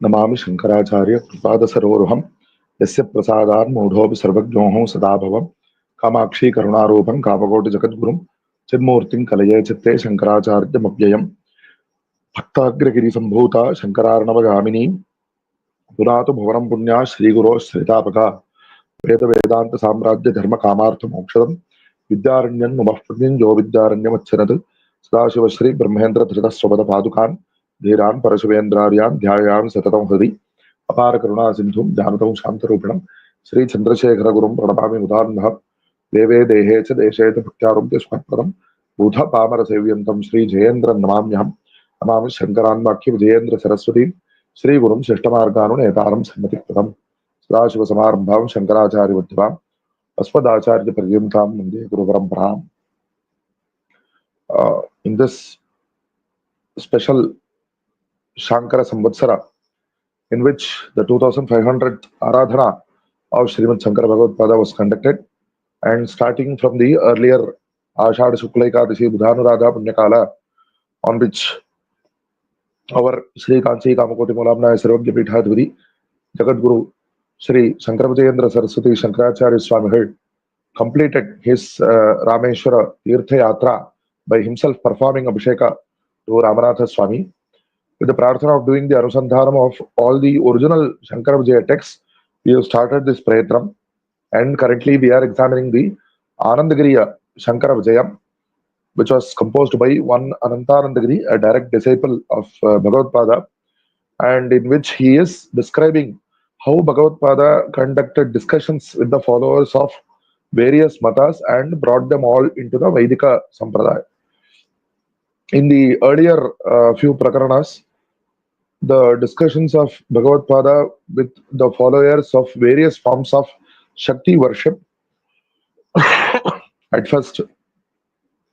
नमामि शंकराचार्य कृपादसरोरुहं यस्य प्रसादान् मूढोऽपि सर्वज्ञोऽहं सदा भवं कामाक्षी करुणारूपं कामकोटिजगद्गुरुं चिन्मूर्तिं कलये चित्ते शंकराचार्यमव्ययम् भक्ताग्रगिरिसम्भूता शंकरार्णवगामिनी पुनातु भुवनं पुण्या श्रीगुरो श्रितापका वेद साम्राज्य धर्म कामार्थ मोक्षदं विद्यारण्यं नमः पुण्यं जो विद्यारण्यमच्छनत् सदाशिव श्री ब्रह्मेन्द्र धृतः स्वपद पादुकान् धीरान् परशुवेन्द्रार्यान् ध्यायान् सततं हृदि अपार करुणा सिन्धुं ज्ञानतं शान्तरूपिणं श्री चन्द्रशेखर गुरुं प्रणमामि मुदान्नः देवे देहे च देशे च भक्त्यारोग्य स्मत्पदं भूत पामर सेव्यन्तं श्री जयेन्द्रं नमाम्यहं नमामि शङ्करान्वाख्य विजयेन्द्र सरस्वतीं श्री गुरुं शिष्टमार्गानुनेतारं सन्मतिप्रदम् सदाशिवसमारम्भां शङ्कराचार्यमध्यमाम् अस्मदाचार्यपर्यन्तां वन्दे गुरुपरम्पराम्. In this special Shankara Samvatsara, in which the 2500th Aradhana of Shri Shankara Bhagavatpāda was conducted, and starting from the earlier Ashadha Shukla Ekadashi Budhanuradha Punyakala, on which our Shri Kanchi Kamakoti Mulamna Sarvagya Pithadhuri Jagadguru Shri Shankara Vijayam Saraswati Shankaracharya Swami had completed his Rameshwara Tirtha Yatra by himself performing Abhisheka to Ramanatha Swami. With the prarthana of doing the Anusandhanam of all the original Shankara Vijaya texts, we have started this prayatram, and currently we are examining the Anandagiriya Shankara Vijayam, which was composed by one Anandagiri, a direct disciple of Bhagavatpāda, and in which he is describing how Bhagavatpāda conducted discussions with the followers of various matas and brought them all into the Vedika Sampradaya. In the earlier few prakaranas, the discussions of Bhagavatpāda with the followers of various forms of Shakti worship, at first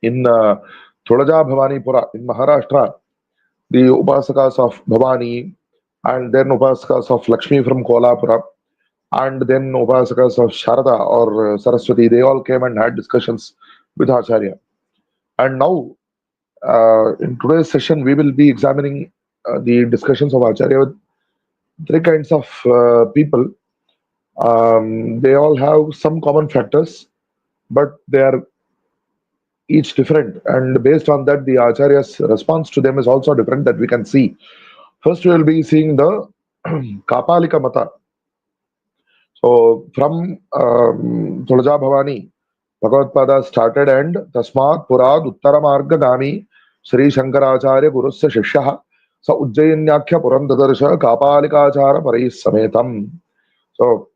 in Thulaja Bhavanipura in Maharashtra, the Upasakas of Bhavani, and then Upasakas of Lakshmi from Kolhapura, and then Upasakas of Sharada or Saraswati, they all came and had discussions with Acharya. And now, in today's session, we will be examining the discussions of Acharya with three kinds of people. They all have some common factors, but they are each different. And based on that, the Acharya's response to them is also different, that we can see. First, we will be seeing the Kapalika Mata. So, from Tulaja Bhavani, Bhagavatpāda started, and Tasmat Purad Uttaramarga Gami Shri Shankaracharya Gurusya Shishyaha Sa Ujjayanyakhya Purandadarsha Kapalikachara Parais Sametam. So,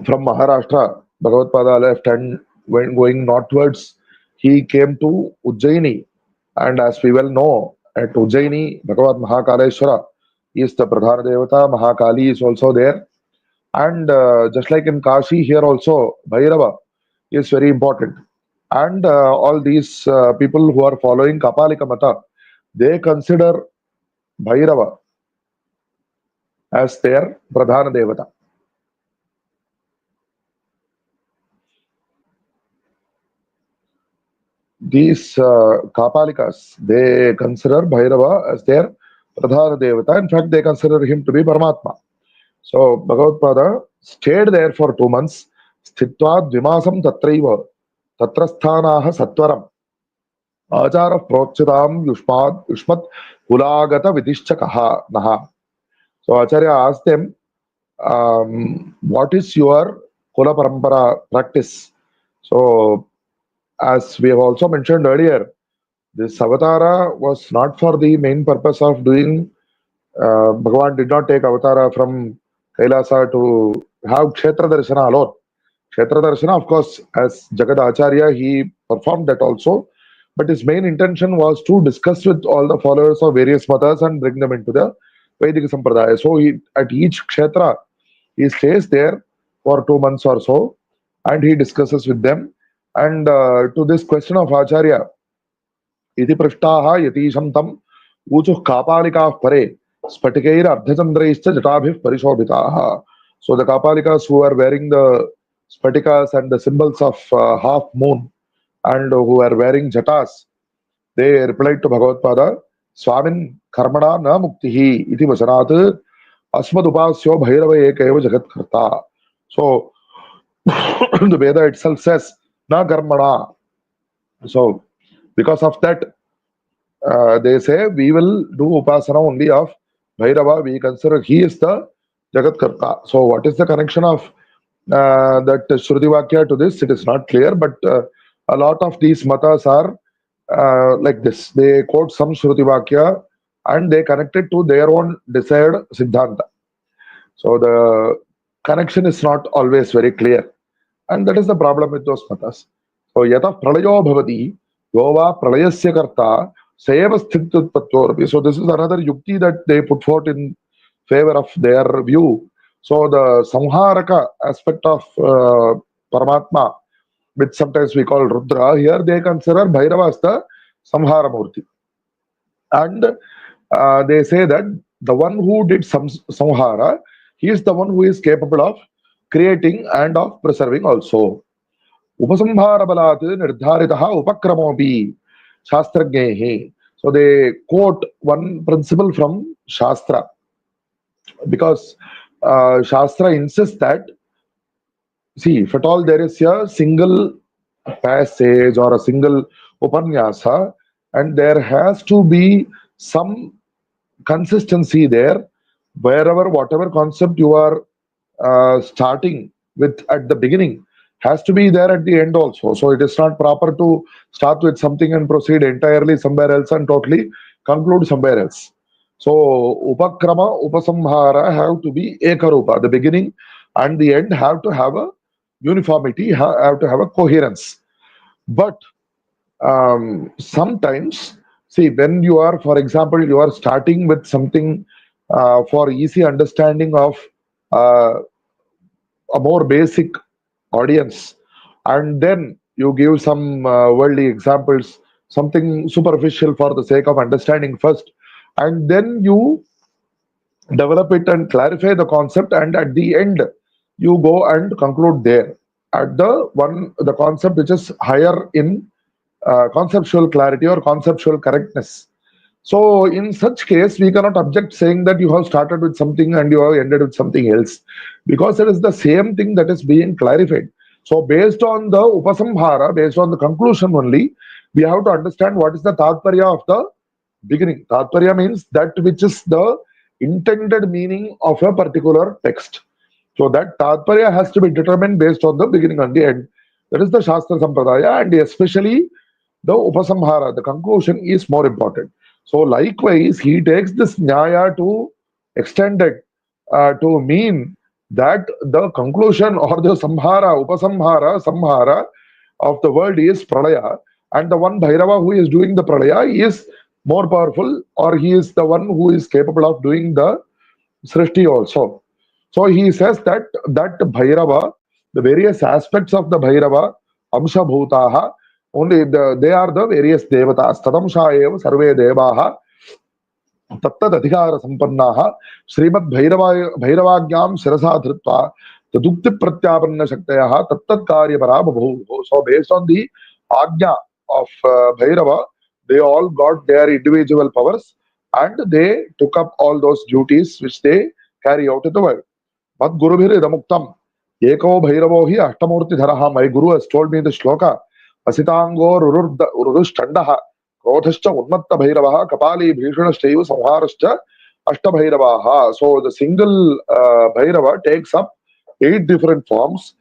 from Maharashtra, Bhagavatpāda left, and when going northwards, he came to Ujjaini. And as we well know, at Ujjaini, Bhagavat Mahakaleshwara is the Pradhana Devata, Mahakali is also there. And just like in Kashi, here also Bhairava is very important. And all these people who are following Kapalika Mata, they consider Bhairava as their Pradhana Devata. These Kapalikas, they consider Bhairava as their Pradhana Devata. In fact, they consider him to be Paramatma. So Bhagavatpāda stayed there for 2 months. Sthitva dvimasam tatraiva tatrasthanaha sattvaram achara prochitam yushmat kulagata vidishcha kaha naha. So Acharya asked them, what is your Kula Parampara practice? So, as we have also mentioned earlier, this avatara was not for the main purpose of doing. Bhagavan did not take avatara from Kailasa to have Kshetra Darshana alone. Kshetra Darshana, of course, as Jagad Acharya, he performed that also. But his main intention was to discuss with all the followers of various matas and bring them into the Vedic Sampradaya. So at each Kshetra, he stays there for 2 months or so, and he discusses with them. And to this question of Acharya, Iti Prashtaha Yatisham Tam Uchuh Kapalika Pare Spatikair Ardhachandraischa Jatabhif Parishobhitaha. So the Kapalikas who are wearing the spatikas and the symbols of half moon, and who are wearing jatas, they replied to Bhagavatpāda, Swamin Karmana na muktihi iti vasanat Asmad upasyo bhairava ekaiva jagat karta. So the Veda itself says, na karmana. So because of that, they say we will do upasana only of Bhairava. We consider he is the Jagat Karta. So what is the connection of that Shruti Vakya to this? It is not clear, but a lot of these matas are like this. They quote some Shruti Vakya and they connect it to their own desired Siddhanta. So the connection is not always very clear. And that is the problem with those matas. So yata pralayo bhavati, yova pralayasya karta, sayeva sthitutpatvorpi. So this is another yukti that they put forth in favor of their view. So the samharaka aspect of Paramatma, which sometimes we call Rudra, here they consider Bhairava as the Samhara Murti. And they say that the one who did Samhara, he is the one who is capable of creating and of preserving also. Upasamhara balat nirdharitaha upakramopi shastragnehi. So they quote one principle from Shastra because Shastra insists that, see, if at all there is a single passage or a single upanyasa, and there has to be some consistency there, wherever, whatever concept you are starting with at the beginning has to be there at the end also. So it is not proper to start with something and proceed entirely somewhere else and totally conclude somewhere else. So upakrama, upasamhara have to be ekarupa. The beginning and the end have to have a uniformity, have to have a coherence. But sometimes, see, when you are, for example, you are starting with something for easy understanding of uh, a more basic audience, and then you give some worldly examples, something superficial for the sake of understanding first, and then you develop it and clarify the concept, and at the end you go and conclude there at the concept which is higher in conceptual clarity or conceptual correctness. So in such case, we cannot object saying that you have started with something and you have ended with something else, because it is the same thing that is being clarified. So based on the upasamhara, based on the conclusion only, we have to understand what is the tatparya of the beginning. Tatparya means that which is the intended meaning of a particular text. So that tatparya has to be determined based on the beginning and the end. That is the Shastra Sampradaya, and especially the Upasamhara, the conclusion is more important. So likewise, he takes this Nyaya to extend it to mean that the conclusion or the Samhara, Upasamhara, Samhara of the world is Pralaya, and the one Bhairava who is doing the Pralaya is more powerful, or he is the one who is capable of doing the Srishti also. So he says that Bhairava, the various aspects of the Bhairava, Amsha Bhutaha, only they are the various devatas. Tadamsha eva sarve devaha tattad adhikara sampannaha Srimad Bhairavagyam Sirasa Dhritva Tadukti Pratyapanna Shaktayaha Tattad Karya Parabhabhu. So based on the Agnya of Bhairava, they all got their individual powers and they took up all those duties which they carry out in the world. Mad Gurubhir Idamuktam Eko Bhairavo hi Ashtamurti Dharaha. My Guru has told me the shloka. Asitango Rurushandaha Krodhascha Unmatta Bhairavaha Kapali Bhishana Samharascha Ashtabhairavaha. So the single Bhairava takes up 8 different forms,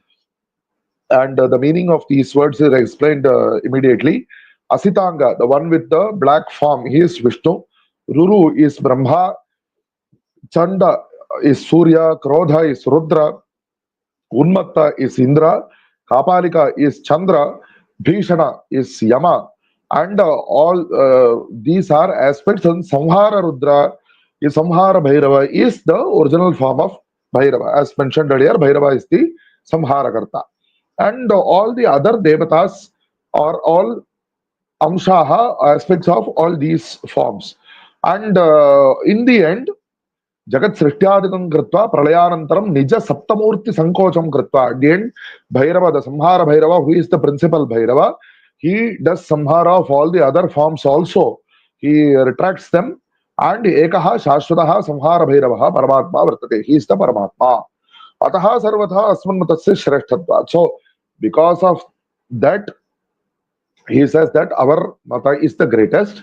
and the meaning of these words is explained immediately. Asitanga, the one with the black form, he is Vishnu. Ruru is Brahma. Chanda is Surya. Krodha is Rudra. Unmatta is Indra. Kapalika is Chandra. Bhishana is Yama. And all these are aspects. And Samhara Rudra is Samhara Bhairava is the original form of Bhairava. As mentioned earlier, Bhairava is the Samhara Karta. And all the other devatas are all amshaha, aspects of all these forms. And in the end, Jagat Srishthyadikam Kritva Pralayanantaram Nija Saptamurti Sankocham Kritva. At the end, Bhairava, the Samhara Bhairava, who is the principal Bhairava, he does Samhara of all the other forms also. He retracts them and ekaha shashwataha samhara bhairavaha paramatma vartate. He is the Paramatma. Ataha sarvatha asmanmatasya shreshthatvat. So, because of that, he says that our mata is the greatest.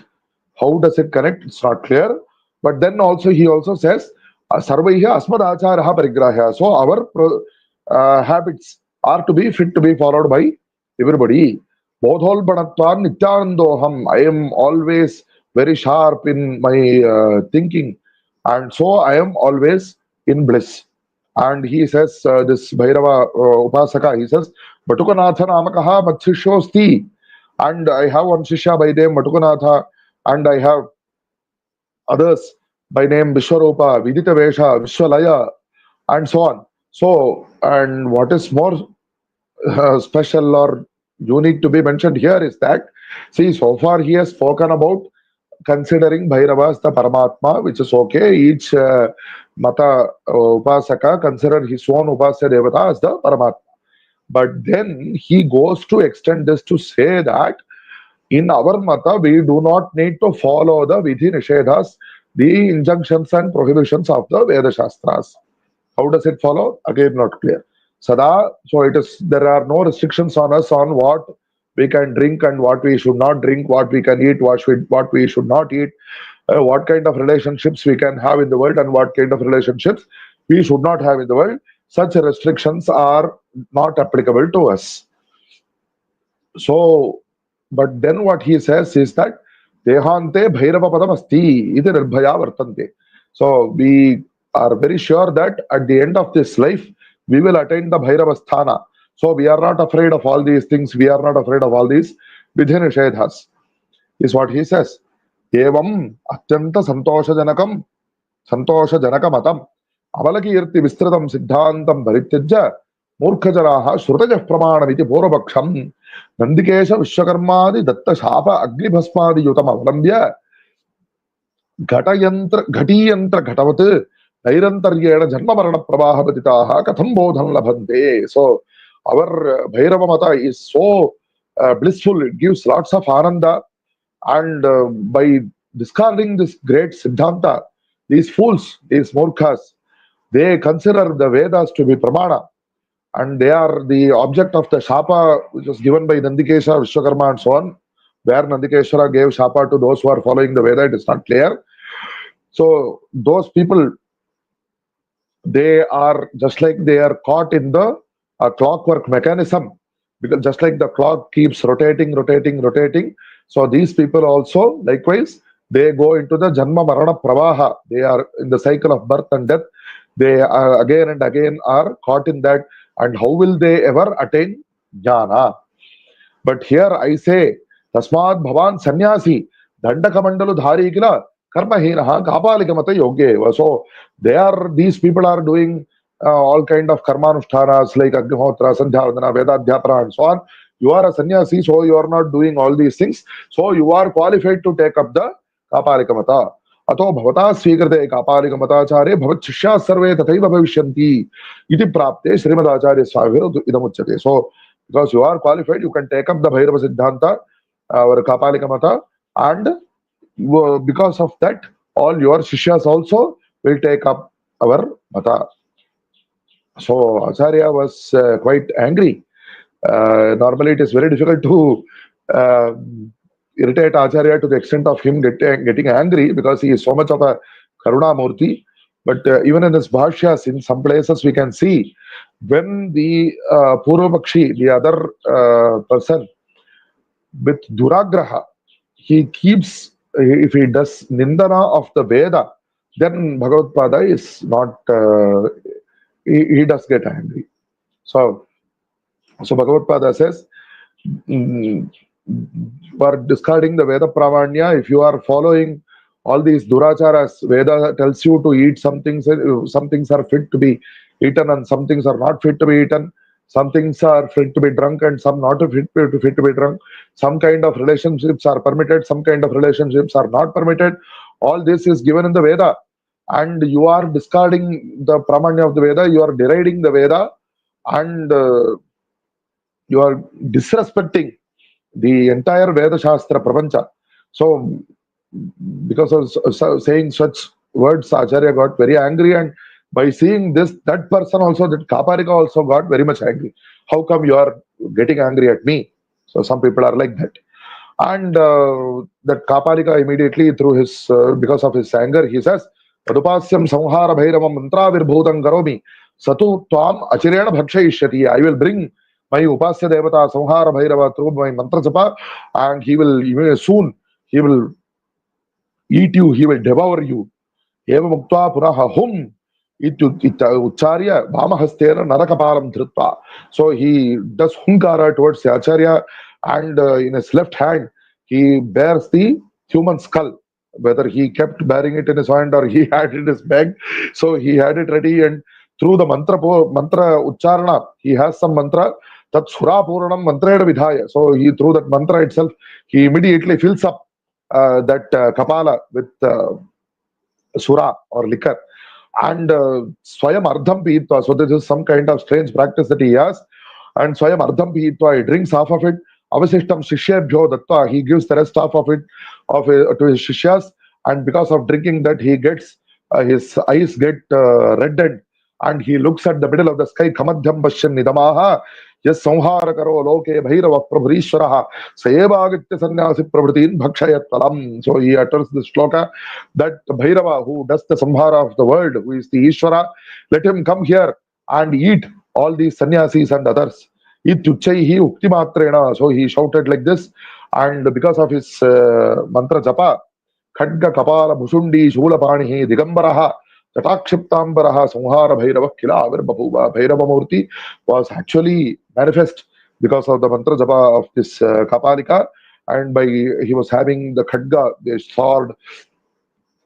How does it connect? It's not clear. But then also he also says, sarvaiha asmad acharaha parigrahya. So our habits are to be fit to be followed by everybody. Bodholpanatvan nityanandoham. I am always very sharp in my thinking. And so I am always in bliss. And he says, this Bhairava Upasaka, he says, Batukanatha namakaha matshishyosti. And I have one Shishya by name Matukanatha, and I have others by name Vishwarupa, Vidita Vesha, Vishwalaya, and so on. So, and what is more special or unique to be mentioned here is that, see, so far he has spoken about considering Bhairava as the Paramatma, which is okay. Each Mata Upasaka consider his own Upasya Devata as the Paramatma. But then he goes to extend this to say that in our mata, we do not need to follow the Vidhi Nishedhas, the injunctions and prohibitions of the Veda Shastras. How does it follow? Again, not clear. Sada, so it is, there are no restrictions on us on what we can drink and what we should not drink, what we can eat, what we should not eat, what kind of relationships we can have in the world and what kind of relationships we should not have in the world. Such restrictions are not applicable to us. So, but then what he says is that Dehante Bhairava Padam Asti iti nirbhaya vartante. So we are very sure that at the end of this life we will attain the Bhairava Sthana. So we are not afraid of all these things. We are not afraid of all these Vidhi Nishedhas. Is what he says. Evam Atyanta Santosha Janakamatam Avalakirti Vistratam Siddhantam Bharityaja Murkhajaraha Shrutaja Pramanamiti Purabaksham Nandikesha Vishwakarmadi Datta Shapa Agnibhasmadi Yutam Avalambya Ghatiyantra Ghatavate Nairantaryena Janma Marana Prabaha Patitaha Katham Bodhan Labhante. So our Bhairava Mata is so blissful, it gives lots of ananda, and by discarding this great Siddhanta, these fools, these murkhas, they consider the Vedas to be Pramana, and they are the object of the Shapa which was given by Nandikesha, Vishwakarma, and so on. Where Nandikeshwara gave Shapa to those who are following the Veda, it is not clear. So those people, they are just like they are caught in the clockwork mechanism, because just like the clock keeps rotating, so these people also likewise they go into the Janma Marana Pravaha. They are in the cycle of birth and death. They are again and again are caught in that, and how will they ever attain jnana? But here I say, Tasmad Bhavan Sanyasi, Dandakamandalu Dhari Kila, Karmahinaha, Kapalikamata Yoge. So these people are doing all kind of karmanushtanas like Agnihotra, Sandhyavadana, Vedadhyapara, and so on. You are a sannyasi, so you are not doing all these things. So you are qualified to take up the Kapalikamata. Ato bhavata svikrate kapalikamataacharye bhavatshishya sarve tathaiva bhavishyanti iti prapte Srimad Swamir idamuchyate. So because you are qualified, you can take up the Bhairava Siddhanta or Kapalikamata, and because of that, all your Shishyas also will take up our Mata. So Acharya was quite angry. Normally, it is very difficult to irritate Acharya to the extent of him getting angry, because he is so much of a Karuna Murti. But even in his bhashyas, in some places we can see when the Purvapakshi, the other person, with Duragraha, he keeps, if he does Nindana of the Veda, then Bhagavatpāda is not, he does get angry. So Bhagavatpāda says, for discarding the Veda Pramanya, if you are following all these duracharas, Veda tells you to eat some things are fit to be eaten and some things are not fit to be eaten. Some things are fit to be drunk and some not fit to be drunk. Some kind of relationships are permitted, some kind of relationships are not permitted. All this is given in the Veda. And you are discarding the Pramanya of the Veda, you are deriding the Veda, and you are disrespecting the entire Veda Shastra Prapancha. So because of saying such words, Acharya got very angry, and by seeing this, that person also, that Kaparika also got very much angry. How come you are getting angry at me? So some people are like that. And that Kapalika immediately, through his because of his anger, he says, Padupasyam samhara bhairavam mantravirbhutam karomi satu tvam achirena bhakshayishyati. I will bring my Upasya Devata Samhara Bhairava through my mantra japa, and he will soon, he will eat you, he will devour you. Eva muktva punaha hum ucharya bhamahastena narakapalam dhritva. So he does hunkara towards the Acharya, and in his left hand he bears the human skull. Whether he kept bearing it in his hand or he had it in his bag, so he had it ready, and through the mantra ucharana, he has some mantra, tat sura puranam mantreda vidhaya. So he, through that mantra itself, he immediately fills up that kapala with sura or liquor, and swayam ardham piyitva. So this is some kind of strange practice that he has, and swayam ardham piyitva, he drinks half of it. Avasishtam shishyebhyo datta, he gives the rest half of it to his shishyas, and because of drinking that, he gets his eyes get reddened, and he looks at the middle of the sky. Kamadhyam pashyan nidamaha yes samhara karo loke bhairava prabhurishwaraha sayevagitya sannyasi prabhutin bhakshayat talam. So he utters this shloka that Bhairava, who does the samhara of the world, who is the Ishvara, let him come here and eat all these sannyasis and others. Ityuchaihi uktimatrena. So he shouted like this, and because of his mantra japa, khadga kapala bhushundi shulapanihi digambaraha Tatakshiptambaraha Samhara Bhairava Kila Avirbhavuva. Bhairava Murti was actually manifest because of the mantra japa of this Kapalika, and by he was having the khadga, the sword,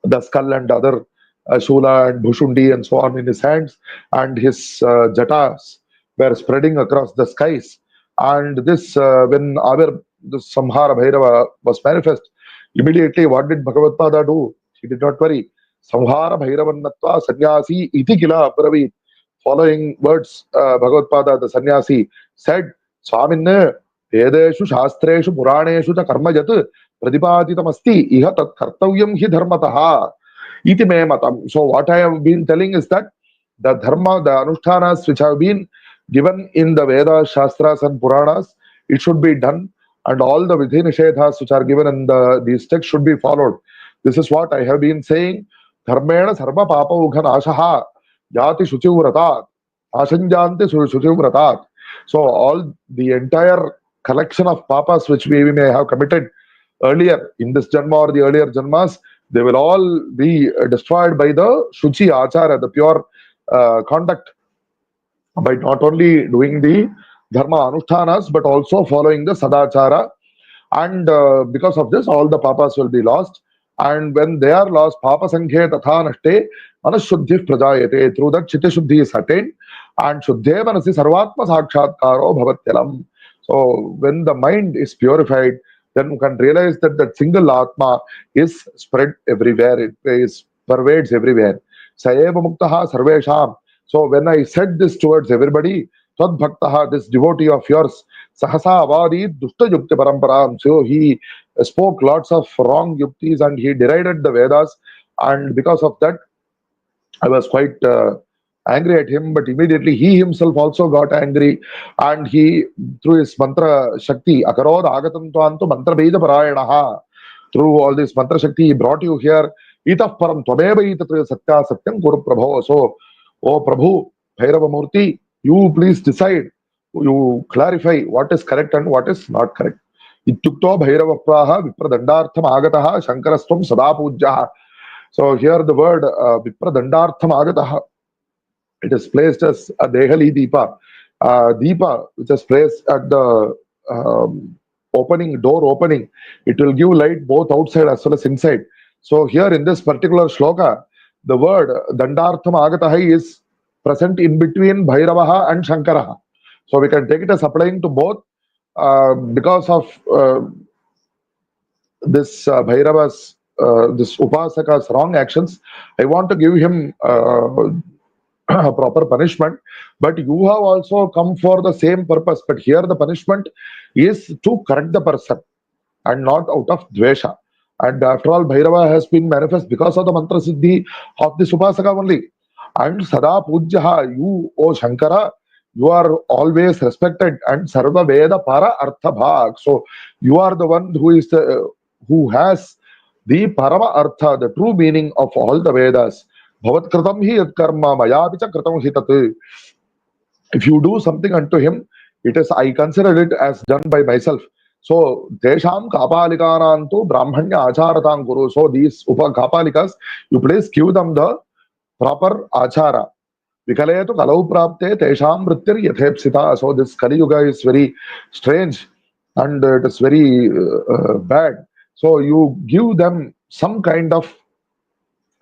the skull, and other shula and bhushundi and so on in his hands, and his jatas were spreading across the skies. And this, when the Samhara Bhairava was manifest, immediately what did Bhagavatpāda do? He did not worry. Samhara Bhairavannatva Sannyasi iti kila Abravit. Following words, Bhagavatpāda, the sannyasi, said, Swaminne, Vedeshu, Shastreshu, Puraneshu, cha karma yat pradipatitamasti, iha tat kartavyam hi dharmataha, iti me matam. So what I have been telling is that the dharma, the anushtanas which have been given in the Vedas, Shastras and Puranas, it should be done, and all the Vidhi Nishedhas which are given in these texts should be followed. This is what I have been saying. Dharmena sarva papa ughan ashaha jati shuchivratat asanjanti shuchivratat. So all the entire collection of papas which we may have committed earlier in this janma or the earlier janmas, they will all be destroyed by the shuchi achara, the pure conduct, by not only doing the dharma anushtanas but also following the sadachara. And because of this, all the papas will be lost. And when they are lost, papa sankhe tatha nashte manashuddhi prajayate. Through that, chitta shuddhi is attained, and shuddhe manasi sarvatma sakshatkaro bhavatyalam. So when the mind is purified, then you can realize that that single atma is spread everywhere. It is pervades everywhere. Sayeva muktaha sarvesham. So when I said this towards everybody, Tad Bhaktaha, this devotee of yours, Sahasa Avadi Dushta Yukti Paramparam. So he spoke lots of wrong yuktis and he derided the Vedas, and because of that, I was quite angry at him. But immediately he himself also got angry, and he, through his mantra Shakti, Akarod Agatam Tvantu Mantra Beda Parayanaha, through all this mantra Shakti, he brought you here. Itah Param Twameva Itatri Satya Satyam Guru Prabho. So, O Prabhu, Bhairava Murti, you please decide, you clarify what is correct and what is not correct. Ityukto Bhairavapraha Vipradandartham Agataha Shankarastvam Sada Pujyaha. So here the word Vipradandartham Agataha, it is placed as a Dehali Deepa. Deepa, which is placed at the door opening, it will give light both outside as well as inside. So here in this particular shloka, the word Dandartham Agataha is present in between Bhairavaha and Shankaraha. So we can take it as applying to both because of this Bhairava's, this Upasaka's wrong actions. I want to give him a proper punishment, but you have also come for the same purpose. But here the punishment is to correct the person and not out of dvesha. And after all, Bhairava has been manifest because of the mantra siddhi of the Upasaka only. And Sada Pujyaha, you, O Shankara, you are always respected, and Sarva Veda Para Artha Bhag. So you are the one who is the, who has the Parama Artha, the true meaning of all the Vedas. Bhavat Kritam hi yat karma maya picha kritam hi tat. If you do something unto him, it is, I consider it as done by myself. So Desham Kapalikanantu Brahmanya Acharatam Guru. So these Upa Kapalikas, you please give them the proper achara. Vikaletu kalau prapte tesham mrityar yathepsita. So this Kali Yuga is very strange and it is very bad. So you give them some kind of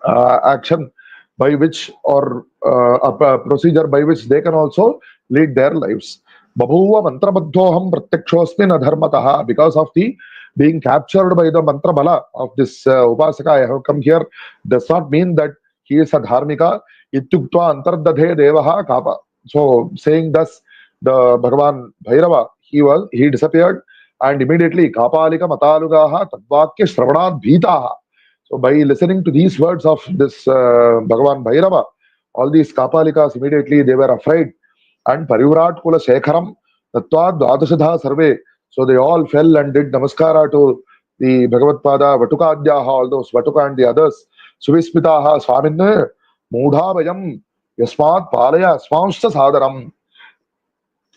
action by which, or a procedure by which they can also lead their lives. Babhuva mantrabadhoham pratyakshosmin adharmataha. Because of the being captured by the mantra bala of this Upasaka, I have come here, does not mean that he is a dharmika. Ityuktva antardadhe devaha kapa. So saying thus, the Bhagavan Bhairava, he disappeared, and immediately kapalika matalugaha tadvakya shravanad bhitaha. So by listening to these words of this Bhagavan Bhairava, all these kapalikas immediately they were afraid. And Parivirat Kula Shekharam Tattva Dvadashadha Sarve. So they all fell and did namaskara to the Bhagavatpada, Vatukadyaha, all those Vatuka and the others. Suvismitaha Swaminne Mudha Vayam Yasmat Palaya Swamshta Sadaram.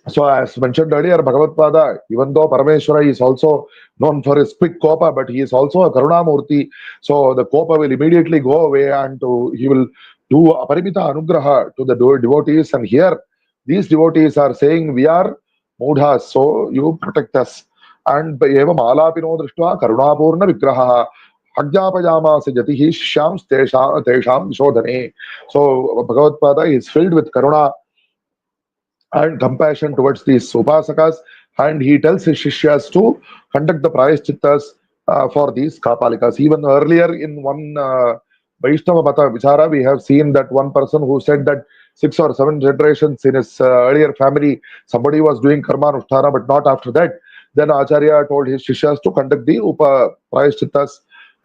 So, as mentioned earlier, Bhagavatpada, even though Parameshwara is also known for his quick kopa, but he is also a Karunamurti. So, the kopa will immediately go away and he will do aparimita anugraha to the devotees. And here, these devotees are saying, we are mudhas, so you protect us. And evam alapino drishtva karunapurna vigraha agyapayamasa jatihi shyam tesham vishodhane. So, Bhagavatpada is filled with karuna and compassion towards these upasakas, and he tells his shishyas to conduct the prayashchittas for these kapalikas. Even earlier in one Vaishnava Mata Vichara, we have seen that one person who said that 6 or 7 generations in his earlier family, somebody was doing karma anusthana, but not after that. Then Acharya told his shishyas to conduct the prayashchittas.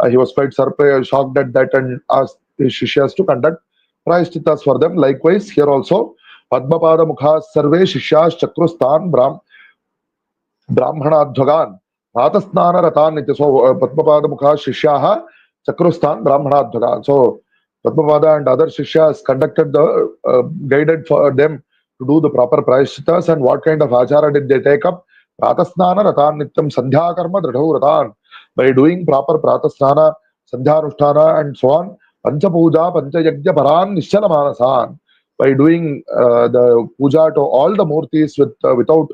He was quite surprised, shocked at that, and asked his shishyas to conduct prayashchittas for them. Likewise, here also, Padmapada Mukha Sarve Shishyash Chakrustan Brahmanadhvagan Ratasnana Ratan Nitya. So Padmapada Mukha Shishyaha Chakrustan Brahmanadhvagan. So Padmapada and other Shishyas conducted guided for them to do the proper prayashchitas. And what kind of achara did they take up? Pratasnana Ratan Nityam Sandhya Karma Dradhu Ratan. By doing proper Pratasnana, Sandhya Anusthana and so on, Pancha Puja, Pancha Yajna Paran Nishala Manasan. By doing the puja to all the murtis without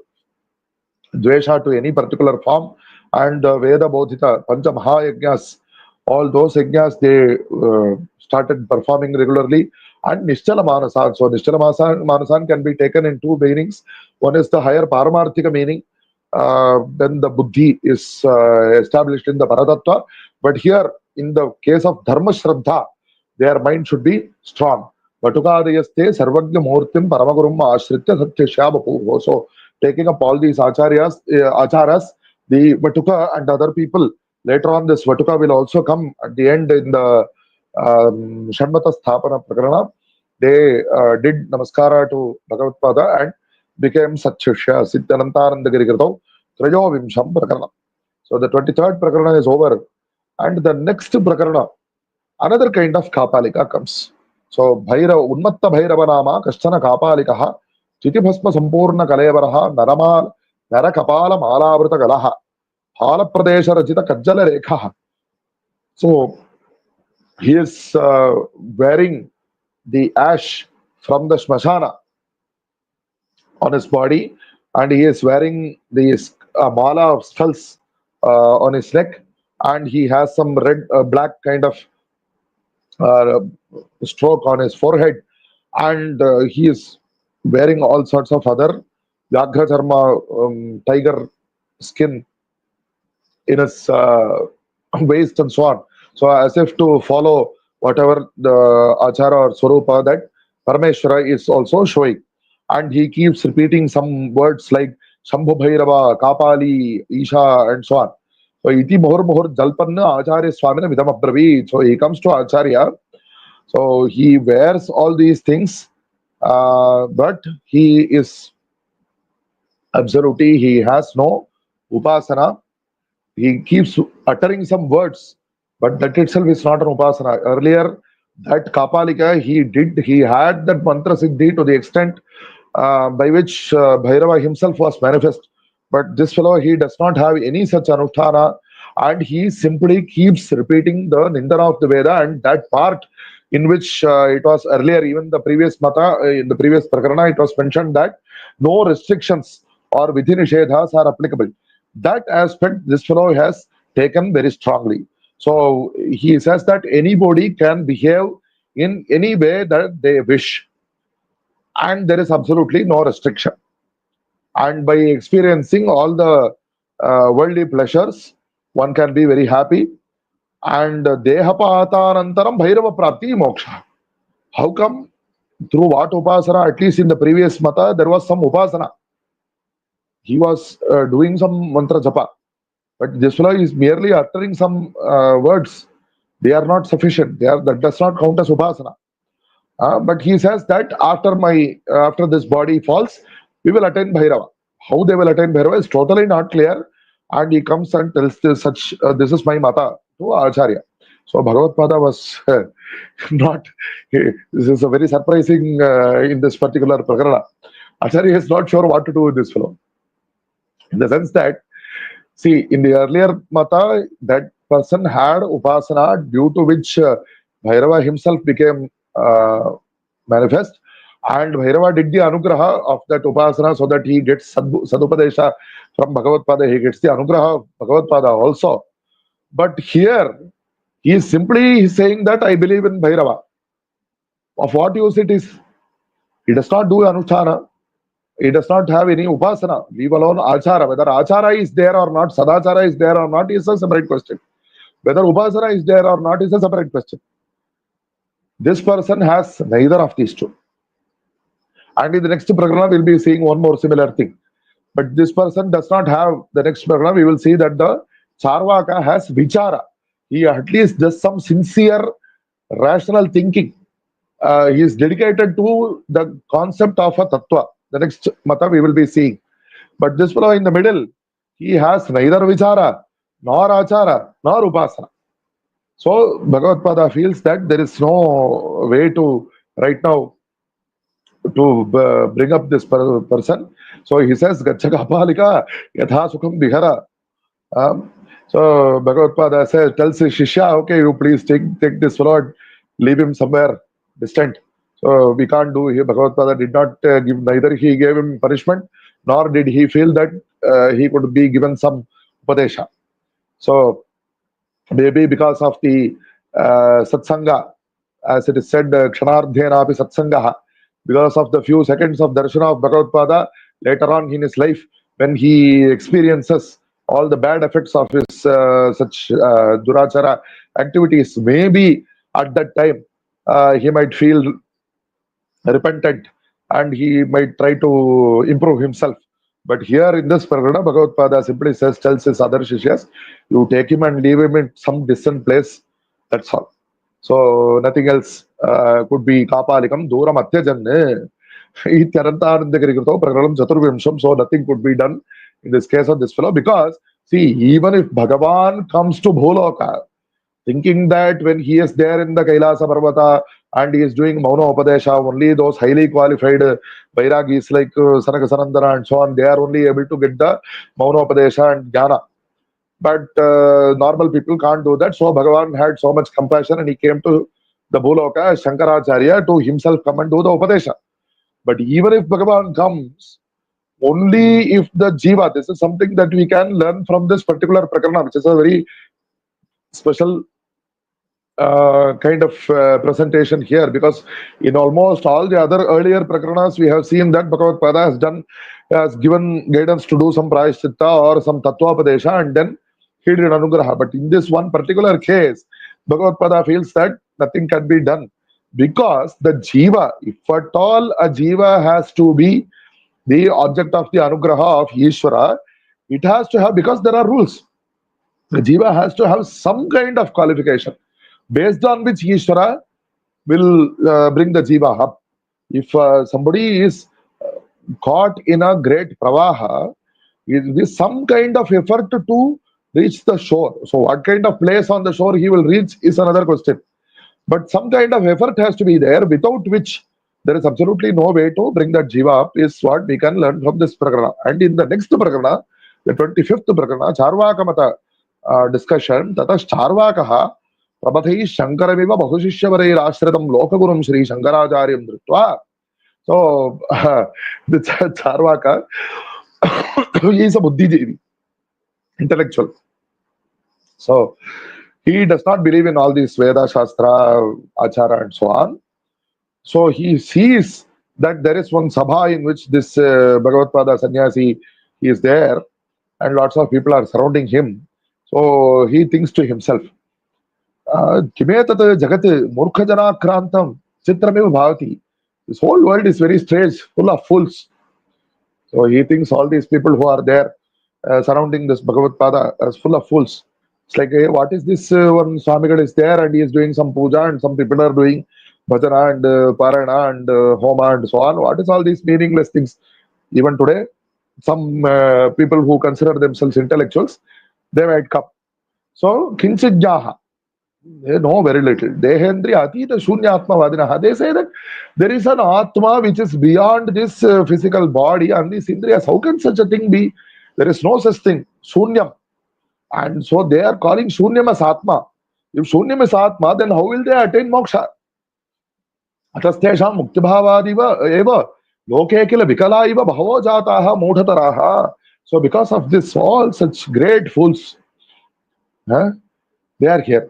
dvesha to any particular form, and Veda Bodhita, Pancha Mahayajnas, all those yajnas they started performing regularly, and Nishtala Manasan. So Nishtala Manasan can be taken in 2 meanings. One is the higher Paramarthika meaning, then the Buddhi is established in the Paratattva. But here, in the case of Dharma Shraddha, their mind should be strong. Vatukadayaste Sarvagya Murtim Paramagurum Ashritya Satyashyabapu. So, taking up all these acharas, the Vatuka and other people, later on this Vatuka will also come at the end in the Shanmata Sthapana Prakarana. They did Namaskara to Bhagavatpada and became Satshishya Anandagiri Trayo Vimsham Prakarana. So, the 23rd Prakarana is over, and the next Prakarana, another kind of Kapalika comes. So, Bhairava, Unmatta Bhairava Nama, Kashtana Kapalikaha, Chitibhasma Sampurna Kalevaraha, Nara Kapala Malavrita Galaha, Hala Pradesha Rajita Kajjala Rekha. So, he is wearing the ash from the Smashana on his body, and he is wearing the mala of skulls on his neck, and he has some red, black kind of uh, stroke on his forehead, and he is wearing all sorts of other Vyaghra Charma, tiger skin in his waist and so on. So, as if to follow whatever the Achara or Swarupa that Parameshwara is also showing. And he keeps repeating some words like Shambhu Bhairava, Kapali, Isha, and so on. So iti mohur mohur jalpanna Acharya Swamina vidam abravit. So he comes to Acharya. So he wears all these things, but he is absolutely, he has no upasana. He keeps uttering some words, but that itself is not an upasana. Earlier, that Kapalika, he had that mantra siddhi to the extent by which Bhairava himself was manifest. But this fellow, he does not have any such anutthana, and he simply keeps repeating the Nindana of the Veda, and that part in which it was earlier, even the previous mata, in the previous prakarana, it was mentioned that no restrictions or vidhi nishedhas are applicable. That aspect this fellow has taken very strongly. So he says that anybody can behave in any way that they wish, and there is absolutely no restriction. And by experiencing all the worldly pleasures, one can be very happy. And dehapatanantaram bhairava prapti moksha. How come? Through what upasana? At least in the previous mata, there was some upasana. He was doing some mantra japa. But this fellow is merely uttering some words. They are not sufficient. That does not count as upasana. But he says that after this body falls, we will attain Bhairava. How they will attain Bhairava is totally not clear. And he comes and tells this is my mata to Acharya. So Bhagavatpāda was not, this is a very surprising in this particular prakarana. Acharya is not sure what to do with this fellow. In the sense that, see, in the earlier mata, that person had upasana due to which Bhairava himself became manifest, and Bhairava did the anugraha of that upasana so that he gets sadupadesha from Bhagavatpada, he gets the anugraha of Bhagavatpada also. But here, he is simply saying that I believe in Bhairava. Of what use it is? He does not do anusthana. He does not have any upasana. Leave alone achara. Whether achara is there or not, sadachara is there or not is a separate question. Whether upasana is there or not is a separate question. This person has neither of these two. And in the next prakarana, we'll be seeing one more similar thing. But this person does not have, the next prakarana, we will see that the Charvaka has vichara. He at least does some sincere, rational thinking. He is dedicated to the concept of a tattva. The next mata we will be seeing. But this fellow in the middle, he has neither vichara, nor achara, nor upasana. So Bhagavatpada feels that there is no way to, right now, to bring up this person. So he says, Gachaka Palika, Yatha Sukham Vihara. So Bhagavatpada says, tells his Shishya, okay, you please take this fellow and leave him somewhere distant. So we can't do here. Bhagavatpada did not give, neither he gave him punishment, nor did he feel that he could be given some upadesha. So maybe because of the satsanga, as it is said, kshanardhena api satsangaha, because of the few seconds of darshana of Bhagavatpada later on in his life, when he experiences all the bad effects of his such durachara activities, maybe at that time he might feel repentant and he might try to improve himself. But here in this prakarana, Bhagavatpada simply tells his other shishyas, you take him and leave him in some distant place. That's all. So nothing else could be kapalikam duram atyajanne. Anandagiri prakaranam chaturvimsham. So nothing could be done in this case of this fellow, because see, even if Bhagavan comes to Bholoka, thinking that when he is there in the Kailasa Parvata and he is doing Mauna Upadesha, only those highly qualified Vairagis like Sanaka Sanandana and so on, they are only able to get the Mauna Upadesha and Jnana. But normal people can't do that. So Bhagavan had so much compassion and he came to the Bhuloka, Shankaracharya, to himself come and do the Upadesha. But even if Bhagavan comes, only if the Jiva, this is something that we can learn from this particular Prakarana, which is a very special kind of presentation here, because in almost all the other earlier prakaranas we have seen that Bhagavatpada has given guidance to do some prayaschitta or some tattvapadesha and then he did anugraha. But in this one particular case, Bhagavatpada feels that nothing can be done, because the jiva, if at all a jiva has to be the object of the anugraha of Ishvara, it has to have, because there are rules. The jiva has to have some kind of qualification based on which Ishvara will bring the jiva up. If somebody is caught in a great pravaha, it is some kind of effort to reach the shore. So, what kind of place on the shore he will reach is another question. But some kind of effort has to be there, without which there is absolutely no way to bring that jiva up, is what we can learn from this prakarana. And in the next prakarana, the 25th prakarana, Charvakamata discussion, tatas Charvakaha Prabhathai Shankaraviva Bahushishyavarei Ashratam Lokagurum Shri Shankaracharyam Dritva. So, the Charvaka, he is a Buddhijeevi, intellectual. So, he does not believe in all these Veda, Shastra, Achara, and so on. So, he sees that there is one sabha in which this Bhagavatpada sannyasi is there, and lots of people are surrounding him. So, he thinks to himself, Kimetat Jagat Murkhajana Krantam Chitrameva Bhavati. This whole world is very strange, full of fools. So he thinks all these people who are there surrounding this Bhagavatpada as full of fools. It's like, hey, what is this? One Swamigal is there and he is doing some puja, and some people are doing bhajana and parana and homa and so on. What is all these meaningless things? Even today, some people who consider themselves intellectuals, they might come. So, kinchijjaha, they know very little. Dehendriya atita shunyatma vadinaha. They say that there is an atma which is beyond this physical body and these indriyas. How can such a thing be? There is no such thing. Shunyam. And so they are calling shunyam as atma. If shunyam is atma, then how will they attain moksha? Atastesham muktibhavadiva eva loke kila vikala iva bhavo jataha modhataraha. So because of this, all such great fools, they are here.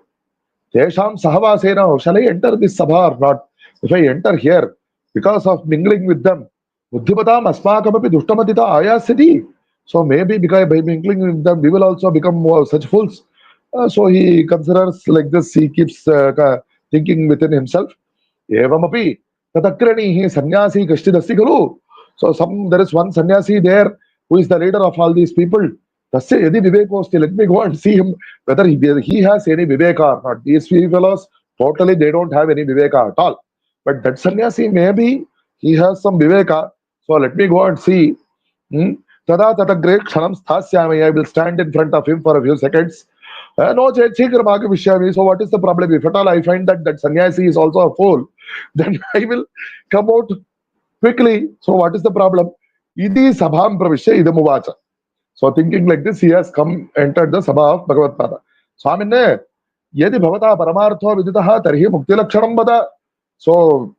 Tesham sahavasena, shall I enter this sabha or not? If I enter here, because of mingling with them, buddhipatam asmakamapi dushtamatita ayasyati. So maybe because by mingling with them, we will also become more such fools. So he considers like this, he keeps thinking within himself. Evamapi tatakranihi sannyasi kashtidasti kalu. So there is one sannyasi there who is the leader of all these people. Tasya yadi vivekosti. Let me go and see him whether he has any viveka or not. These few fellows, totally they don't have any viveka at all. But that sannyasi, maybe he has some viveka. So let me go and see. Tada tatagre kshanam sthasyami. I will stand in front of him for a few seconds. No, so what is the problem? If at all I find that that sannyasi is also a fool, then I will come out quickly. So what is the problem? Idi sabham pravishya idam uvacha. So thinking like this, he has entered the sabha of Bhagavatpada. Swamine, yadi bhavata paramartho viditaha tarhi mukti lakshanam vada. So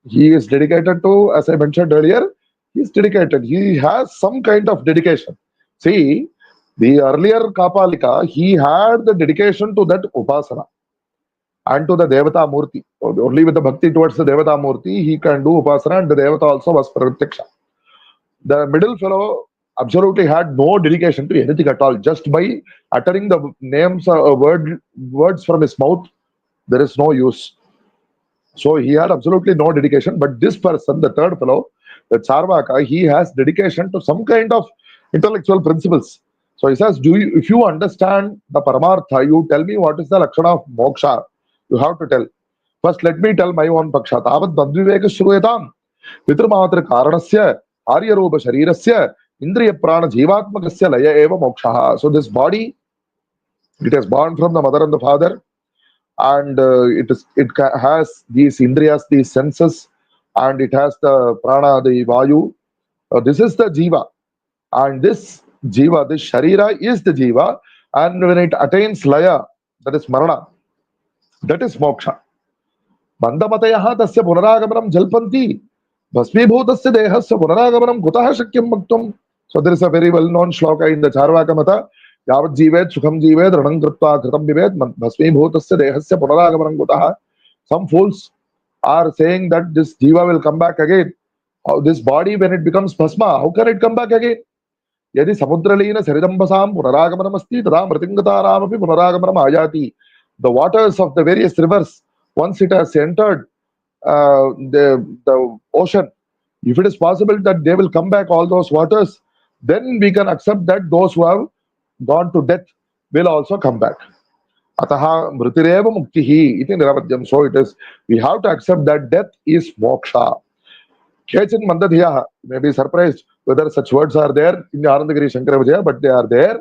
he is dedicated to, as I mentioned earlier, he is dedicated. He has some kind of dedication. See, the earlier Kapalika, he had the dedication to that upasana and to the Devata Murti. Only with the bhakti towards the Devata Murti, he can do upasana, and the Devata also was pratyaksha. The middle fellow absolutely had no dedication to anything at all. Just by uttering the names, words from his mouth, there is no use. So he had absolutely no dedication. But this person, the third fellow, the Charvaka, he has dedication to some kind of intellectual principles. So he says, if you understand the Paramartha, you tell me what is the Lakshana of Moksha. You have to tell. First, let me tell my own Paksha. Tavad Badviveka Shruyatam. Pitrumatra Karanasya, Arya Rupa Sharirasya, Indriya Prana Jivatmakasya Laya Eva Moksha. So this body, it is born from the mother and the father, and it has these Indriyas, these senses, and it has the Prana, the Vayu. This is the Jiva. And this Jiva, this Sharira is the Jiva, and when it attains Laya, that is Marana, that is Moksha. Bandamatayaha tasya punaragamanam jalpanti. Bhasmibhutasya dehasya punaragamanam kutaha shakyam bhaktum. So there is a very well-known shloka in the Charvaka Mata. Yavat jivet sukham jivet ranam kritva kritam vivet bhasmibhutasya dehasya punaragamanam kutaha. Some fools are saying that this Jiva will come back again. This body, when it becomes bhasma, how can it come back again? Yadi samudralina saridambasam punaragamanamasti tada mritingataram api punaragamanam ayati. The waters of the various rivers, once it has entered the ocean, if it is possible that they will come back, all those waters, then we can accept that those who have gone to death, will also come back. Ataha mritireva muktihi iti niravadyam. So it is, we have to accept that death is moksha. Kechin mandadhiyaha. You may be surprised whether such words are there in the Anandagiriya Shankara Vijayam, but they are there.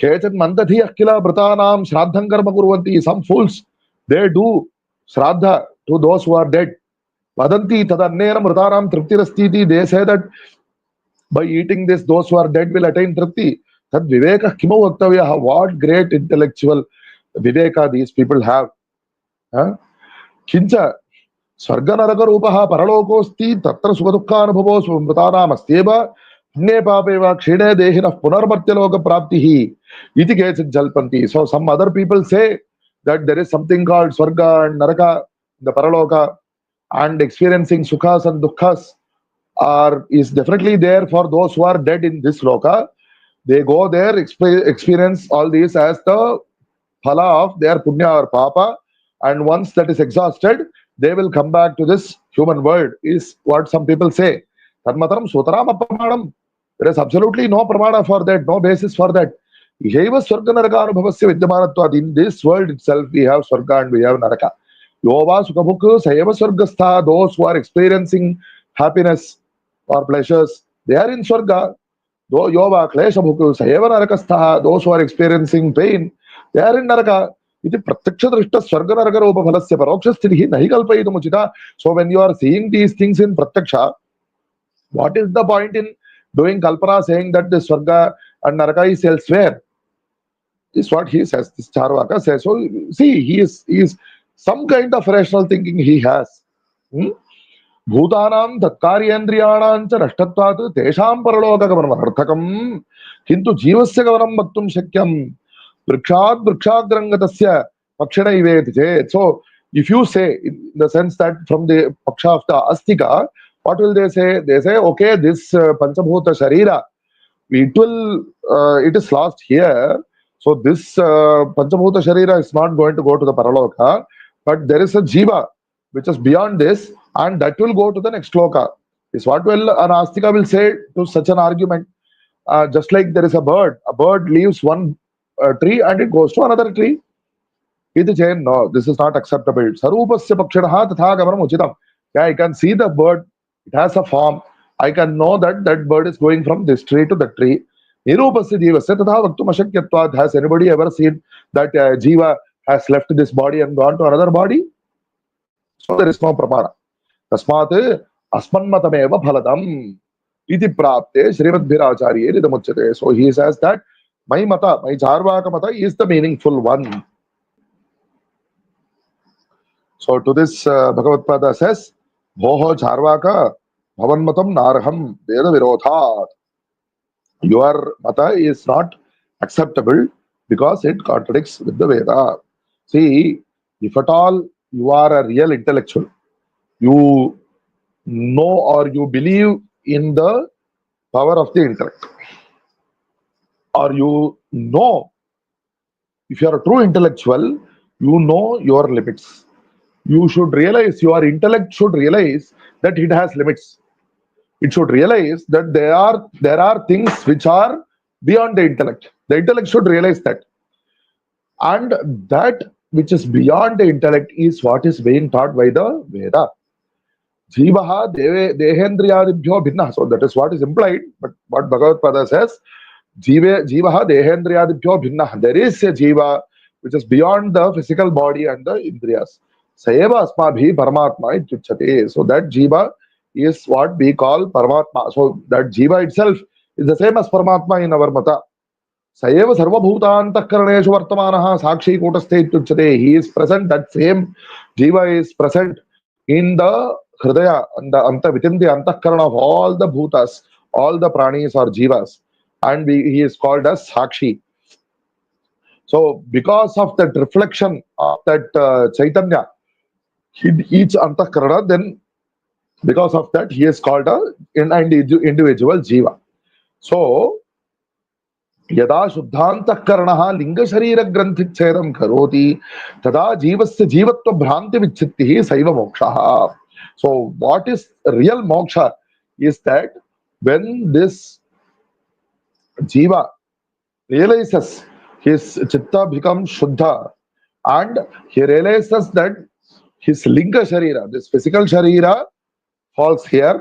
Kechin mandadhiyah kila vratanam shraddham karma kurvanti. Some fools, they do shraddha to those who are dead. Vadanti tadannena mritaram triptirastiti. They say that by eating this, those who are dead will attain tripti. Tad viveka kimo vaktavyaha. What great intellectual viveka these people have. Huh? Kincha स्वर्गनरकरूपः परलोकोऽस्ति तत्र सुखदुःखानुभवो स्मृतानामस्त्येव पुण्ये पापे वा क्षीणे देहिनः पुनर्मर्त्यलोकप्राप्तिः इति केचित् जल्पन्ति. So some other people say that there is something called Swarga and Naraka, the Paraloka, and experiencing sukhas and dukkhas is definitely there for those who are dead in this loka. They go there, experience all these as the phala of their punya or papa, and once that is exhausted, they will come back to this human world, is what some people say. Tanmataram sutaram apramanam. There is absolutely no pramana for that, no basis for that. Yeva swarga naraka anubhavasya vidyamanatvat. In this world itself, we have swarga and we have naraka. Yova sukhabhuk sayeva swargastha. Those who are experiencing happiness or pleasures, they are in swarga. Yova kleshabhuk sayeva narakastha. Those who are experiencing pain, they are in naraka. इति प्रत्यक्षदृष्ट स्वर्गनरकरूपफलस्य परोक्षस्थितिः नहि कल्पयितुमुचिता. So when you are seeing these things in pratyaksha, what is the point in doing kalpana, saying that the swarga and naraka is elsewhere? Is what he says. This Charvaka says. So see, he is some kind of rational thinking he has. भूतानां तत्कार्येन्द्रियाणां च नष्टत्वात् तेषां परलोकगमनमनर्थकम् किन्तु जीवस्य गमनं वक्तुं शक्यम् वृक्षात् वृक्षाग्रंगतस्य pakshana iveti chet. So if you say, in the sense that from the paksha of the astika, what will they say? They say, okay, this panchabhuta sharira, it is lost here. So this panchabhuta sharira is not going to go to the paraloka, but there is a jiva which is beyond this, and that will go to the next loka. Is what will an astika will say to such an argument. Just like there is a bird leaves one tree and it goes to another tree. No, this is not acceptable. Sarupasya pakshanaha tatha gamanam uchitam. Yeah, I can see the bird, it has a form. I can know that that bird is going from this tree to that tree. Nirupasya jivasya tatha vaktum ashakyatvat. Has anybody ever seen that jiva has left this body and gone to another body? So there is no pramana. Tasmat asmanmatameva phaladam iti prapte Srimad-bhiracharya idamuchyate. So he says that my mata, my Charvaka mata is the meaningful one. So to this Bhagavatpāda says, Bhoho Charvaka bhavanmatam narham veda virodhat. Your mata is not acceptable because it contradicts with the Veda. See, if at all you are a real intellectual, you know or you believe in the power of the intellect, or you know, if you are a true intellectual, you know your limits. You should realize, your intellect should realize that it has limits. It should realize that there are things which are beyond the intellect. The intellect should realize that. And that which is beyond the intellect is what is being taught by the Veda. Jivaha dehendriyadibhyo bhinna. So that is what is implied. But what Bhagavatpāda says, Jivaha dehendriyadibhyo bhinna. There is a jiva which is beyond the physical body and the indriyas. Sayeva asmabhi paramatma ityuchyate. So that jiva is what we call paramatma. So that jiva itself is the same as paramatma in our mata. Sayeva sarvabhutantakarneshu vartamanaha sakshi kutasthe ityuchyate. He is present, that same jiva is present in the hridaya, and within the antakarana of all the bhutas, all the pranis or jivas. And he is called as sakshi. So because of that reflection of that Chaitanya in each antakarana, then because of that he is called an individual jiva. So yada shuddhantakaranaha linga sharira granthichedam karoti tada jivasya jivatva bhranti vichittihi saiva mokshaha. So what is real moksha is that when this jiva realizes his chitta becomes Shuddha, and he realizes that his Linga Sharira, this physical Sharira, falls here.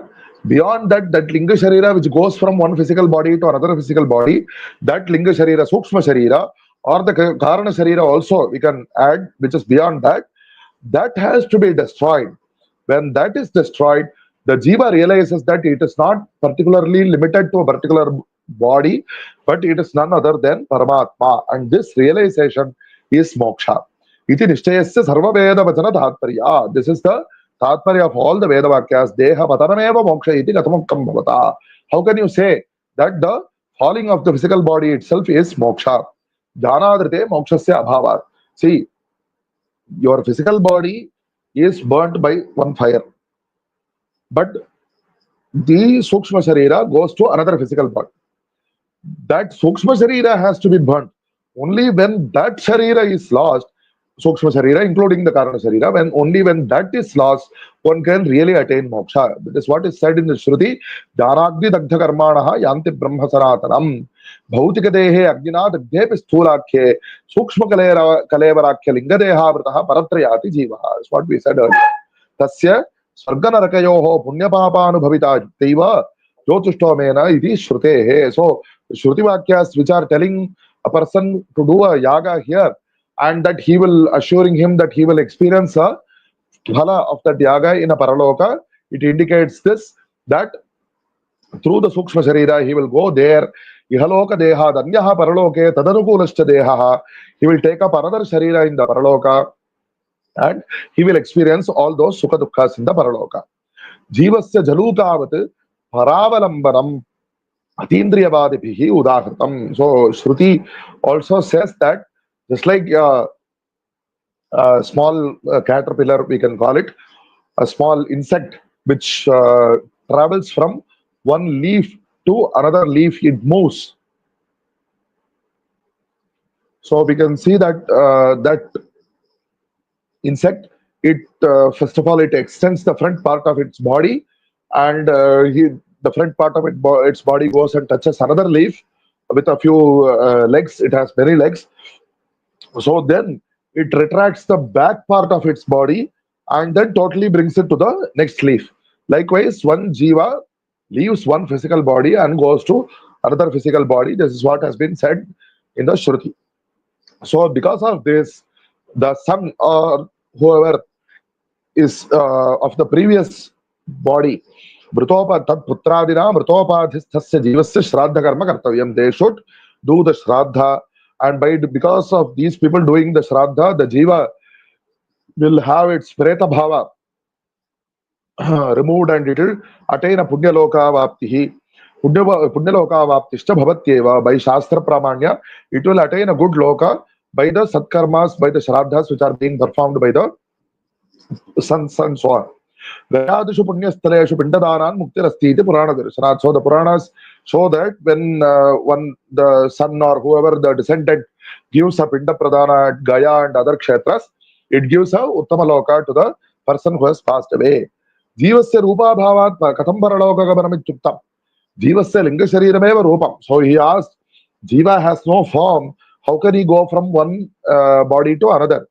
Beyond that, that Linga Sharira which goes from one physical body to another physical body, that Linga Sharira, Sukshma Sharira, or the Karana Sharira also we can add, which is beyond that, that has to be destroyed. When that is destroyed, the Jiva realizes that it is not particularly limited to a particular body, but it is none other than Paramatma. And this realization is moksha. Iti nishchayasya sarva veda vachana tatparya. This is the tatparya of all the Veda Vakyas. Deha patanameva moksha iti gatamukam bhavata. How can you say that the falling of the physical body itself is moksha? Jnanadrite mokshasya abhavat. See, your physical body is burnt by one fire, but the Sukshma Sharira goes to another physical body. That Sukshma Sharira has to be burnt. Only when that Sharira is lost, Sukshma Sharira, including the Karana Sharira, only when that is lost, one can really attain moksha. That is what is said in the Shruti, Dharagni Dagdha Karmanaha Yanti Brahma Sanatanam. Bhautika Dehe Agnina Dagdhepi Sthulakhe Sukshma Kalevarakya Lingadeha Vrataha Paratrayati Jivaha. That's what we said earlier. Tasya Sarganarakayoho Punyapapa Teiva Jyotushtomena iti Shrutehe. So, Shruti Vakyas which are telling a person to do a yaga here, and that he will assuring him that he will experience a phala of that yaga in a paraloka. It indicates this, that through the Sukshma Sharira he will go there. Ihaloka Deha Danyaha Paraloke Tadanukulascha Deha. He will take up another Sharira in the paraloka, and he will experience all those Sukha Dukkhas in the paraloka. Jivasya Jalukavat Paravalambanam Atindriyavadipihi Udahritam. So Shruti also says that just like a small caterpillar, we can call it, a small insect which travels from one leaf to another leaf, it moves. So we can see that that insect, it first of all it extends the front part of its body, and the front part of its body goes and touches another leaf with a few legs. It has many legs. So then it retracts the back part of its body and then totally brings it to the next leaf. Likewise, one jiva leaves one physical body and goes to another physical body. This is what has been said in the Shruti. So because of this, the son or whoever is of the previous body, Mritopa Tad Putradina, Mritopadhisthasya Jivasya Shraddha Karma Kartavyam. They should do the Shraddha, and because of these people doing the Shraddha, the Jiva will have its Preta Bhava removed, and it will attain a Punyaloka Vaptihi. Punyaloka Vaptishta Bhavatyeva. By Shastra Pramanya, it will attain a good Loka by the Satkarmas, by the Shraddhas which are being performed by the sons and so on. Gayadishu Punyastaleshu Pindadanan Muktirasti iti Purana Darshanat. So the Puranas show that when the son or whoever the descendant gives a Pinda Pradana at Gaya and other kshetras, it gives a Uttama Loka to the person who has passed away. Jivasya Rupa Bhavat Katham Paraloka Gabanamityuktam. Jivasya Linga Sharirameva Rupam. So he asked, Jiva has no form. How can he go from one body to another?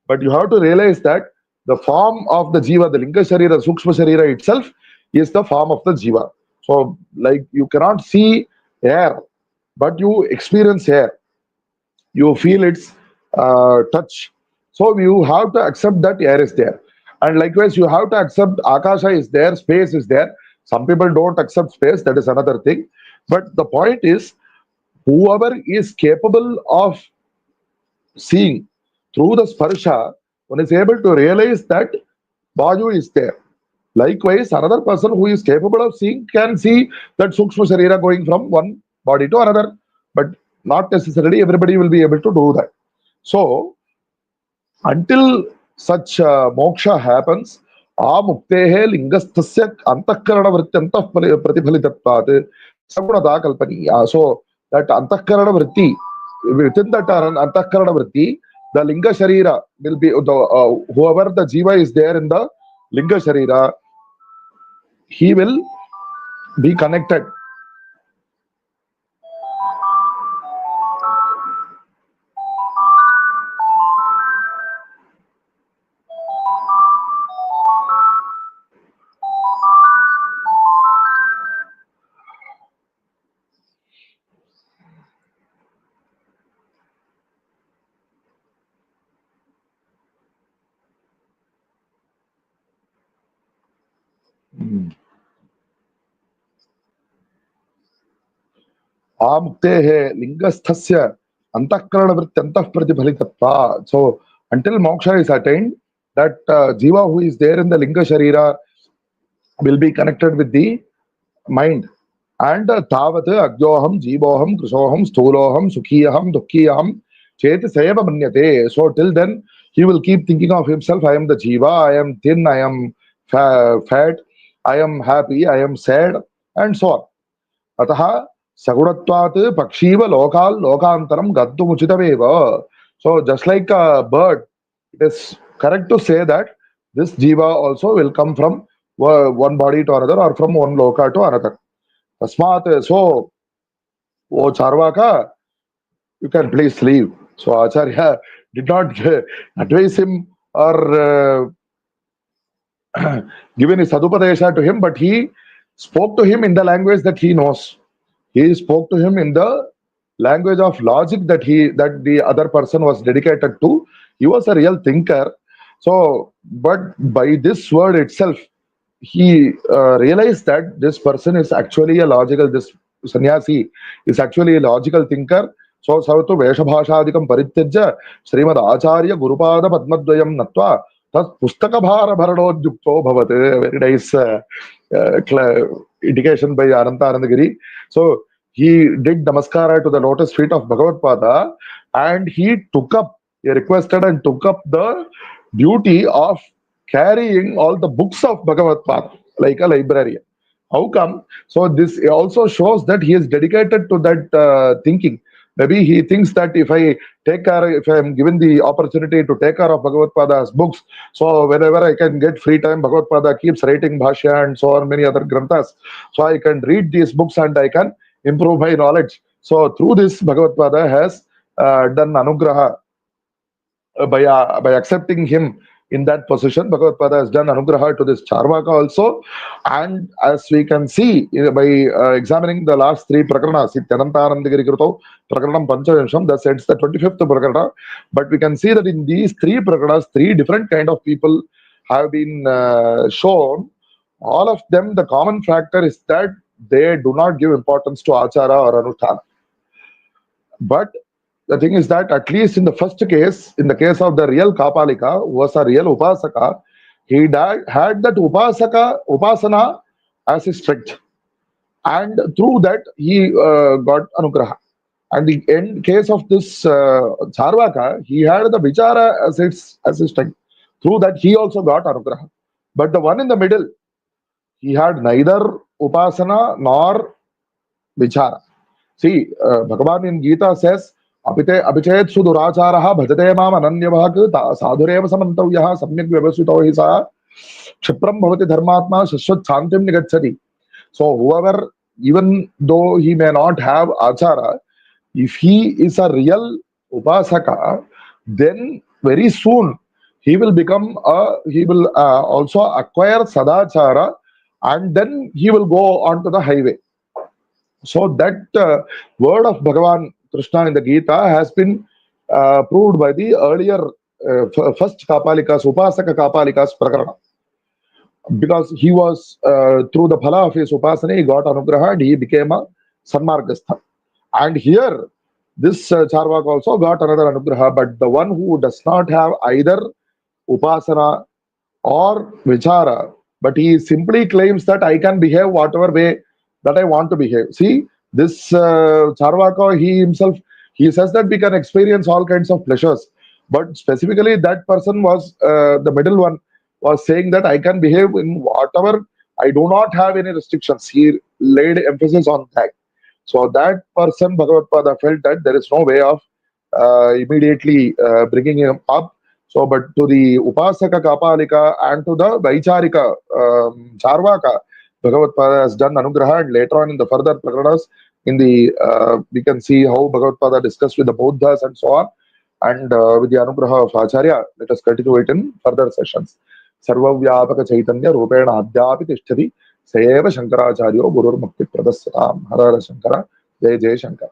But you have to realize that the form of the Jiva, the Linga Sharira, Sukshma Sharira itself, is the form of the Jiva. So, like you cannot see air, but you experience air. You feel its touch. So, you have to accept that air is there. And likewise, you have to accept Akasha is there, space is there. Some people don't accept space, that is another thing. But the point is, whoever is capable of seeing through the sparsha, one is able to realize that Vayu is there. Likewise, another person who is capable of seeing can see that Sukshma Sharira going from one body to another, but not necessarily everybody will be able to do that. So, until such moksha happens, muktehe lingasthasya antakarana vrittantah pratibhalitatvat sagunata kalpaniya. So, that antakarana vritti, within that antakarana vritti, the linga sharira will be, whoever the jiva is there in the linga sharira, he will be connected. Amuktehe lingasthasya antahkarana vritti antahpratibhalitatva. So until moksha is attained, that jiva who is there in the linga sharira will be connected with the mind. And tavat agyoham jivoham krishoham sthuloham sukhiyaham dukkhiyaham cheti seva manyate. So till then he will keep thinking of himself, I am the jiva, I am thin, I am fat, I am happy, I am sad, and so on. Ataha sagudatvat pakshiva lokal lokantaram gattumuchitaveva. So just like a bird, it is correct to say that this jiva also will come from one body to another or from one loka to another. Tasmat, so, O Charvaka, you can please leave. So Acharya did not advise him or given his sadupadesha to him, but he spoke to him in the language that he knows. He spoke to him in the language of logic that the other person was dedicated to. He was a real thinker. So, but by this word itself, he realized that this person is actually a logical, this sannyasi is actually a logical thinker. So, savatu veshabhashadikam parityajya Srimad Acharya Gurupada Padmadvayam Natva tat pustaka bhara bharanodhyukto bhavate. Very nice indication by Anandagiri. So, he did namaskara to the lotus feet of Bhagavatpāda and he requested and took up the duty of carrying all the books of Bhagavatpāda like a librarian. How come? So this also shows that he is dedicated to that thinking. Maybe he thinks that if I am given the opportunity to take care of Bhagavatpāda's books, so whenever I can get free time, Bhagavatpāda keeps writing Bha shya and so on, many other granthas. So I can read these books and I can improve my knowledge. So through this, Bhagavatpāda has done anugraha by accepting him in that position. Bhagavatpāda has done anugraha to this Charvaka also. And as we can see by examining the last three prakarnas, Anandagiri Krito, Prakaranam Panchavimsham, that ends the 25th prakarana. But we can see that in these three prakarnas, three different kind of people have been shown. All of them, the common factor is that they do not give importance to achara or anusthana. But the thing is that at least in the first case, in the case of the real Kapalika, who was a real Upasaka, he had that Upasana as his strength. And through that, he got Anugraha. And in case of this Charvaka, he had the Vichara as his strength. Through that, he also got Anugraha. But the one in the middle, he had neither Upasana nor Vichara. See, Bhagavan in Gita says, Apite abhichet suduracharaha bhajate mam ananyavak sadhureva samantavyaha samyak vyavasvito hi sa kshipram bhavati dharmatma shashvat shantim nigacchati. So whoever, even though he may not have achara, if he is a real upasaka, then very soon he will also acquire sadachara and then he will go onto the highway. So that word of Bhagavan Krishna in the Gita has been proved by the earlier first Kapalikas, Upasaka Kapalikas Prakarana. Because he was, through the phala of his Upasana, he got Anugraha and he became a Sanmargastha. And here, this Charvak also got another Anugraha, but the one who does not have either Upasana or Vichara, but he simply claims that I can behave whatever way that I want to behave. See, this Charvaka, he himself, he says that we can experience all kinds of pleasures. But specifically, that person was, the middle one, was saying that I can behave in whatever, I do not have any restrictions. He laid emphasis on that. So that person, Bhagavatpāda, felt that there is no way of immediately bringing him up. So, but to the Upasaka Kapalika and to the Vaicharika Charvaka, Bhagavatpāda has done Anugraha, and later on in the further Prakaranas, in the we can see how Bhagavatpāda discussed with the Bodhas and so on, and with the Anugraha of Acharya. Let us continue it in further sessions. Sarvavyapaka Chaitanya Rupena Adhyapi Tishthavi Sayeva Shankaracharyo Gurur Mukti Pradasyatam. Hara Shankara, Jai Jai Shankara.